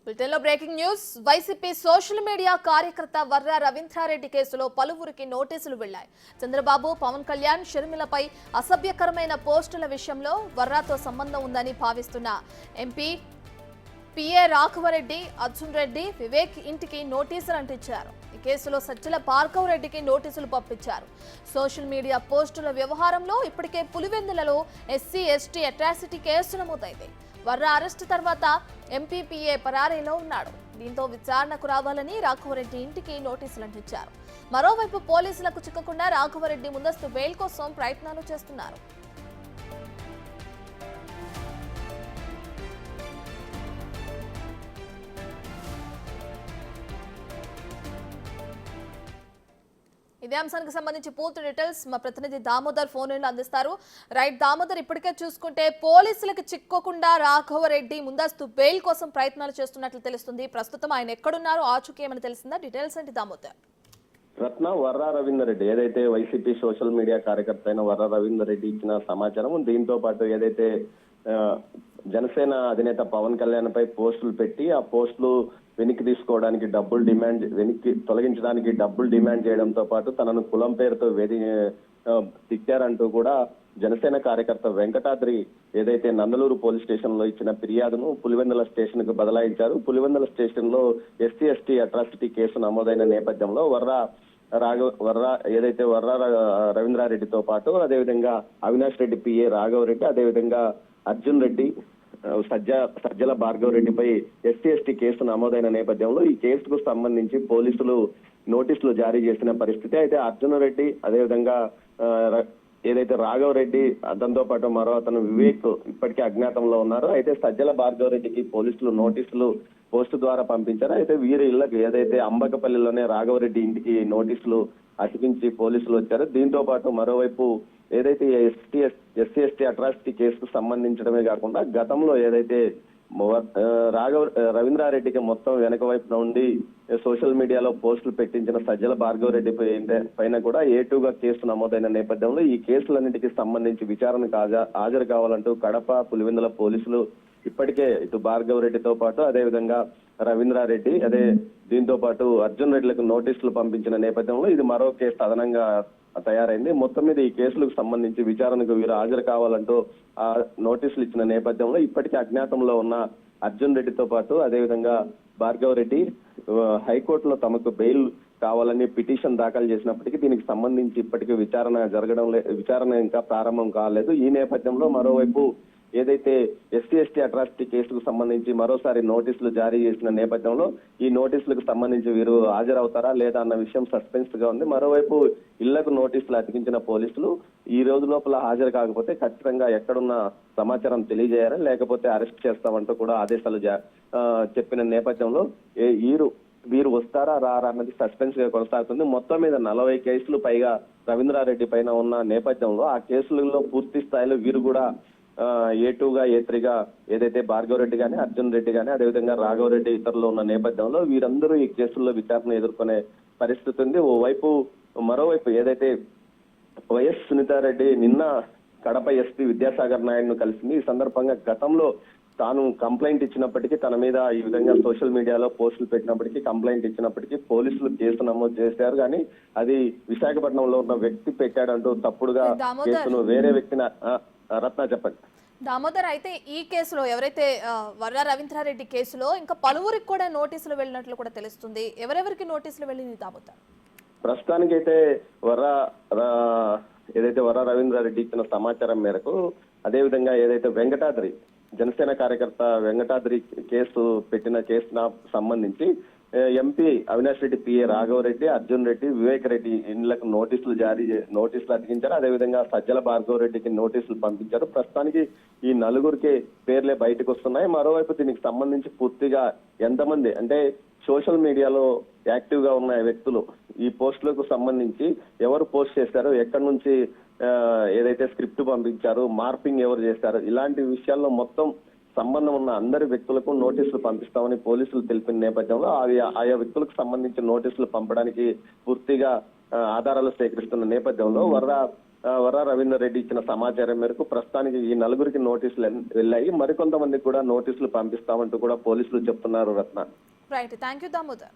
బ్రిటన్లో breaking news. YCP social media కార్యకర్త వర్రా రవీంద్రారెడ్డి కేసులో పలువురికి నోటీసులు వెళ్లాయి. చంద్రబాబు, పవన్ కళ్యాణ్, షర్మిలపై అసభ్యకరమైన పోస్టుల విషయంలో వర్రాతో సంబంధం ఉందని భావిస్తున్న ఎంపీ పిఏ రాఘవరెడ్డి, అర్జున్ రెడ్డి, వివేక్ ఇంటికి నోటీసులు అంటించారు. ఈ కేసులో సజ్జల భార్గవ్ రెడ్డికి నోటీసులు పంపించారు. సోషల్ మీడియా పోస్టుల వ్యవహారంలో ఇప్పటికే పులివెందులలో ఎస్సీ ఎస్టీ అట్రాసిటీ కేసు నమోదైంది. వర్రా అరెస్టు తర్వాత ఎంపీపీఏ పరారీలో ఉన్నాడు. దీంతో విచారణకు రావాలని రాఘవరెడ్డి ఇంటికి నోటీసులు అంటించారు. మరోవైపు పోలీసులకు చిక్కకుండా రాఘవరెడ్డి ముందస్తు బెయిల్ కోసం ప్రయత్నాలు చేస్తున్నారు. ఇదే అంశానికి సంబంధించి పూర్తి డీటెయిల్స్ మా ప్రతినిధి దామోదర్ ఫోన్ లైన్లో అందిస్తారు. రైట్ దామోదర్, ఇప్పటికే చూసుకుంటే పోలీసులకు చిక్కోకుండా రాఘవరెడ్డి ముందస్తు బెయిల్ కోసం ప్రయత్నాలు చేస్తున్నట్లు తెలుస్తుంది. ప్రస్తుతం ఆయన ఎక్కడున్నారు, ఆచూకీ ఏమైనా తెలిసిందా? డీటెయిల్స్ ఏంటి దామోదర్? రత్న వర్రా రవీందర్ రెడ్డి ఏదైతే వైసీపీ సోషల్ మీడియా కార్యకర్త అయిన వర్రా రవీందర్ రెడ్డి ఇచ్చిన సమాచారం, దీంతో పాటు ఏదైతే జనసేన అధినేత పవన్ కళ్యాణ్ పై పోస్టులు పెట్టి ఆ పోస్టులు వెనక్కి తీసుకోవడానికి వెనక్కి తొలగించడానికి డబ్బులు డిమాండ్ చేయడంతో పాటు తనను కులం పేరుతో తిట్టారంటూ కూడా జనసేన కార్యకర్త వెంకటాద్రి ఏదైతే నందలూరు పోలీస్ స్టేషన్ లో ఇచ్చిన ఫిర్యాదును పులివెందుల స్టేషన్ కు బదలాయించారు. పులివెందుల స్టేషన్ లో ఎస్సీ ఎస్టీ అట్రాసిటీ కేసు నమోదైన నేపథ్యంలో వర్రా రవీంద్రారెడ్డితో పాటు అదేవిధంగా అవినాష్ రెడ్డి, పిఏ రాఘవ్ రెడ్డి, అదేవిధంగా అర్జున్ రెడ్డి, సజ్జల భార్గవ్ రెడ్డిపై ఎస్సీ ఎస్టీ కేసు నమోదైన నేపథ్యంలో ఈ కేసుకు సంబంధించి పోలీసులు నోటీసులు జారీ చేసిన పరిస్థితి. అయితే అర్జున్ రెడ్డి, అదేవిధంగా ఏదైతే రాఘవ్ రెడ్డి, అతనితో పాటు మరో అతను వివేక్ ఇప్పటికే అజ్ఞాతంలో ఉన్నారు. అయితే సజ్జల భార్గవ్ రెడ్డికి పోలీసులు నోటీసులు పోస్టు ద్వారా పంపించారు. అయితే వీరి ఇళ్లకు ఏదైతే అంబకపల్లిలోనే రాఘవ్ రెడ్డి ఇంటికి నోటీసులు అతికించి పోలీసులు వచ్చారు. దీంతో పాటు మరోవైపు ఏదైతే ఎస్సీ ఎస్టీ అట్రాసిటీ కేసుకు సంబంధించడమే కాకుండా గతంలో ఏదైతే రవీంద్రారెడ్డికి మొత్తం వెనక వైపు నుండి సోషల్ మీడియాలో పోస్టులు పెట్టించిన సజ్జల భార్గవ్ రెడ్డి పైన కూడా ఏటూగా కేసు నమోదైన నేపథ్యంలో ఈ కేసులన్నింటికి సంబంధించి విచారణకు హాజరు కావాలంటూ కడప, పులివెందుల పోలీసులు ఇప్పటికే ఇటు భార్గవ్ రెడ్డితో పాటు అదేవిధంగా రవీంద్రారెడ్డి, దీంతో పాటు అర్జున్ రెడ్డిలకు నోటీసులు పంపించిన నేపథ్యంలో ఇది మరో కేసు అదనంగా తయారైంది. మొత్తం మీద ఈ కేసులకు సంబంధించి విచారణకు వీరు హాజరు కావాలంటూ ఆ నోటీసులు ఇచ్చిన నేపథ్యంలో ఇప్పటికీ అజ్ఞాతంలో ఉన్న అర్జున్ రెడ్డితో పాటు అదేవిధంగా భార్గవ్ రెడ్డి హైకోర్టులో తమకు బెయిల్ కావాలని పిటిషన్ దాఖలు చేసినప్పటికీ దీనికి సంబంధించి ఇప్పటికీ విచారణ ఇంకా ప్రారంభం కాలేదు. ఈ నేపథ్యంలో మరోవైపు ఏదైతే ఎస్సీ ఎస్టీ అట్రాసిటీ కేసుకు సంబంధించి మరోసారి నోటీసులు జారీ చేసిన నేపథ్యంలో ఈ నోటీసులకు సంబంధించి వీరు హాజరవుతారా లేదా అన్న విషయం సస్పెన్స్ గా ఉంది. మరోవైపు ఇళ్లకు నోటీసులు అతికించిన పోలీసులు ఈ రోజు లోపల హాజరు కాకపోతే ఖచ్చితంగా ఎక్కడున్న సమాచారం తెలియజేయాలని, లేకపోతే అరెస్ట్ చేస్తామంటూ కూడా ఆదేశాలు చెప్పిన నేపథ్యంలో వీరు వస్తారా రారా అన్నది సస్పెన్స్ గా కొనసాగుతుంది. మొత్తం మీద 40 కేసులు పైగా రవీంద్రారెడ్డి పైన ఉన్న నేపథ్యంలో ఆ కేసులలో పూర్తి స్థాయిలో వీరు కూడా A2గా A3గా ఏదైతే భార్గవ్ రెడ్డి కానీ, అర్జున్ రెడ్డి కానీ, అదేవిధంగా రాఘవ్ రెడ్డి ఇతరులు ఉన్న నేపథ్యంలో వీరందరూ ఈ కేసుల్లో విచారణ ఎదుర్కొనే పరిస్థితి ఉంది. మరోవైపు ఏదైతే వైఎస్ సునీతారెడ్డి నిన్న కడప ఎస్పీ విద్యాసాగర్ నాయుడును కలిసింది. ఈ సందర్భంగా గతంలో తాను కంప్లైంట్ ఇచ్చినప్పటికీ తన మీద ఈ విధంగా సోషల్ మీడియాలో పోస్టులు పెట్టినప్పటికీ కంప్లైంట్ ఇచ్చినప్పటికీ పోలీసులు కేసు నమోదు చేశారు. కానీ అది విశాఖపట్నంలో ఉన్న వ్యక్తి పెట్టాడంటూ తప్పుడుగా కేసును వేరే వ్యక్తిని రత్న చెప్పండి. దామోదర్, అయితే ఈ కేసులో ఎవరైతే వర్రా రవీంద్రారెడ్డి కేసులో ఇంకా పలువురికి కూడా నోటీసులు వెళ్ళినట్లు కూడా తెలుస్తుంది. ఎవరెవరికి నోటీసులు వెళ్ళింది దామోదర్? ప్రస్తుతానికైతే ఏదైతే వర్రా రవీంద్రారెడ్డి ఇచ్చిన సమాచారం మేరకు, అదేవిధంగా ఏదైతే వెంకటాద్రి జనసేన కార్యకర్త వెంకటాద్రి కేసు పెట్టిన కేసుకు సంబంధించి ఎంపీ అవినాష్ రెడ్డి, పిఏ రాఘవ్ రెడ్డి, అర్జున్ రెడ్డి, వివేక్ రెడ్డి ఇళ్లకు నోటీసులు అతికించారు. అదేవిధంగా సజ్జల భార్గవ్ రెడ్డికి నోటీసులు పంపించారు. ప్రస్తుతానికి ఈ నలుగురికి పేర్లే బయటకు వస్తున్నాయి. మరోవైపు దీనికి సంబంధించి పూర్తిగా ఎంతమంది అంటే సోషల్ మీడియాలో యాక్టివ్ గా ఉన్న వ్యక్తులు ఈ పోస్టులకు సంబంధించి ఎవరు పోస్ట్ చేశారు, ఎక్కడి నుంచి ఏదైతే స్క్రిప్ట్ పంపించారు, మార్పింగ్ ఎవరు చేశారు, ఇలాంటి విషయాల్లో మొత్తం సంబంధం ఉన్న అందరి వ్యక్తులకు నోటీసులు పంపిస్తామని పోలీసులు తెలిపిన నేపథ్యంలో ఆయా వ్యక్తులకు సంబంధించిన నోటీసులు పంపడానికి పూర్తిగా ఆధారాలు సేకరిస్తున్న నేపథ్యంలో వర్రా వర్రా రవీందర్ రెడ్డి ఇచ్చిన సమాచారం మేరకు ప్రస్తుతానికి ఈ నలుగురికి నోటీసులు వెళ్ళాయి. మరికొంతమందికి కూడా నోటీసులు పంపిస్తామంటూ కూడా పోలీసులు చెప్తున్నారు. Ratna. Right, thank you Damodar.